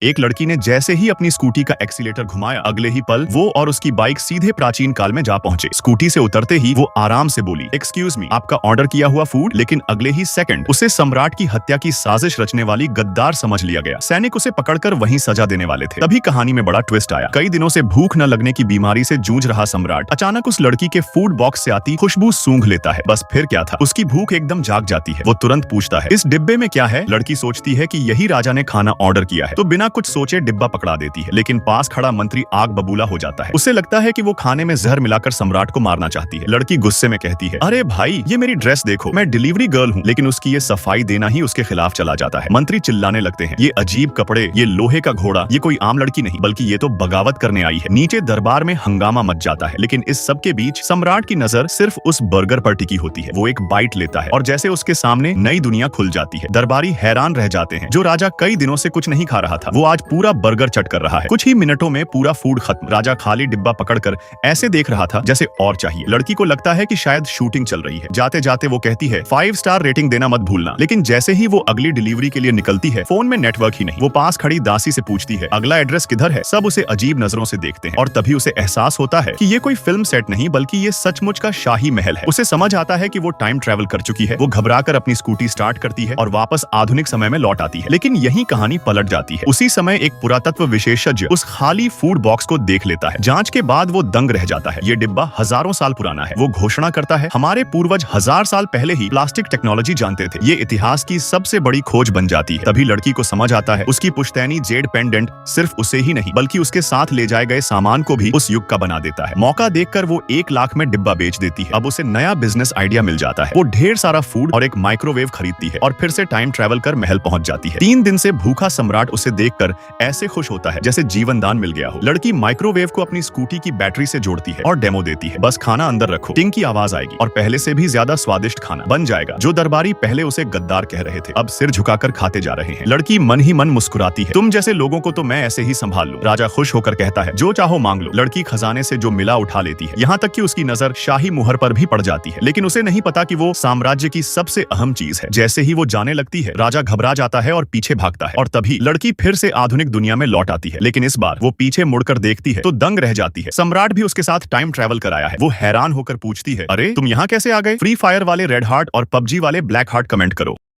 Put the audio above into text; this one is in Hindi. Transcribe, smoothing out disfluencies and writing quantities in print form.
एक लड़की ने जैसे ही अपनी स्कूटी का एक्सीलेटर घुमाया, अगले ही पल वो और उसकी बाइक सीधे प्राचीन काल में जा पहुंचे। स्कूटी से उतरते ही वो आराम से बोली, एक्सक्यूज मी, आपका ऑर्डर किया हुआ फूड। लेकिन अगले ही सेकंड उसे सम्राट की हत्या की साजिश रचने वाली गद्दार समझ लिया गया। सैनिक उसे पकड़कर वहीं सजा देने वाले थे। तभी कहानी में बड़ा ट्विस्ट आया। कई दिनों से भूख न लगने की बीमारी से जूझ रहा सम्राट अचानक उस लड़की के फूड बॉक्स से आती खुशबू सूंघ लेता है। बस फिर क्या था, उसकी भूख एकदम जाग जाती है। वो तुरंत पूछता है, इस डिब्बे में क्या है? लड़की सोचती है कि यही राजा ने खाना ऑर्डर किया है, तो बिना कुछ सोचे डिब्बा पकड़ा देती है। लेकिन पास खड़ा मंत्री आग बबूला हो जाता है। उसे लगता है कि वो खाने में जहर मिलाकर सम्राट को मारना चाहती है। लड़की गुस्से में कहती है, अरे भाई, ये मेरी ड्रेस देखो, मैं डिलीवरी गर्ल हूँ। लेकिन उसकी ये सफाई देना ही उसके खिलाफ चला जाता है। मंत्री चिल्लाने लगते हैं, ये अजीब कपड़े, ये लोहे का घोड़ा, ये कोई आम लड़की नहीं बल्कि ये तो बगावत करने आई है। नीचे दरबार में हंगामा मच जाता है। लेकिन इस सब के बीच सम्राट की नजर सिर्फ उस बर्गर पर टिकी होती है। वो एक बाइट लेता है और जैसे उसके सामने नई दुनिया खुल जाती है। दरबारी हैरान रह जाते हैं। जो राजा कई दिनों से कुछ नहीं खा रहा था, वो आज पूरा बर्गर चट कर रहा है। कुछ ही मिनटों में पूरा फूड खत्म। राजा खाली डिब्बा पकड़कर ऐसे देख रहा था जैसे और चाहिए। लड़की को लगता है कि शायद शूटिंग चल रही है। जाते जाते वो कहती है, 5 स्टार रेटिंग देना मत भूलना। लेकिन जैसे ही वो अगली डिलीवरी के लिए निकलती है, फोन में नेटवर्क ही नहीं। वो पास खड़ी दासी से पूछती है, अगला एड्रेस किधर है? सब उसे अजीब नजरों से देखते हैं और तभी उसे एहसास होता है कि ये कोई फिल्म सेट नहीं बल्कि ये सचमुच का शाही महल है। उसे समझ आता है कि वो टाइम ट्रेवल कर चुकी है। वो घबराकर अपनी स्कूटी स्टार्ट करती है और वापस आधुनिक समय में लौट आती है। लेकिन यही कहानी पलट जाती है। उसी समय एक पुरातत्व विशेषज्ञ उस खाली फूड बॉक्स को देख लेता है। जांच के बाद वो दंग रह जाता है। ये डिब्बा हजारों साल पुराना है। वो घोषणा करता है, हमारे पूर्वज 1000 साल पहले ही प्लास्टिक टेक्नोलॉजी जानते थे। ये इतिहास की सबसे बड़ी खोज बन जाती है। तभी लड़की को समझ आता है, उसकी पुश्तैनी जेड पेंडेंट सिर्फ उसे ही नहीं बल्कि उसके साथ ले जाए गए सामान को भी उस युग का बना देता है। मौका देखकर वो 1 लाख में डिब्बा बेच देती है। अब उसे नया बिजनेस आइडिया मिल जाता है। वो ढेर सारा फूड और एक माइक्रोवेव खरीदती है और फिर से टाइम ट्रेवल कर महल पहुंच जाती है। 3 दिन से भूखा सम्राट उसे देखकर ऐसे खुश होता है जैसे जीवन दान मिल गया हो। लड़की माइक्रोवेव को अपनी स्कूटी की बैटरी से जोड़ती है और डेमो देती है, बस खाना अंदर रखो, टिंग की आवाज आएगी और पहले से भी ज्यादा स्वादिष्ट खाना बन जाएगा। जो दरबारी पहले उसे गद्दार कह रहे थे, अब सिर झुकाकर खाते जा रहे हैं। लड़की मन ही मन मुस्कुराती है, तुम जैसे लोगों को तो मैं ऐसे ही संभाल लूं। राजा खुश होकर कहता है, जो चाहो मांग लो। लड़की खजाने से जो मिला उठा लेती है। यहाँ तक कि उसकी नजर शाही मुहर पर भी पड़ जाती है। लेकिन उसे नहीं पता कि वो साम्राज्य की सबसे अहम चीज है। जैसे ही वो जाने लगती है, राजा घबरा जाता है और पीछे भागता है। और तभी लड़की फिर से आधुनिक दुनिया में लौट आती है। लेकिन इस बार वो पीछे मुड़कर देखती है तो दंग रह जाती है। सम्राट भी उसके साथ टाइम ट्रेवल कराया है। वो हैरान होकर पूछती है, अरे तुम यहाँ कैसे आ गए? फ्री फायर वाले रेड हार्ट और पबजी वाले ब्लैक हार्ट कमेंट करो।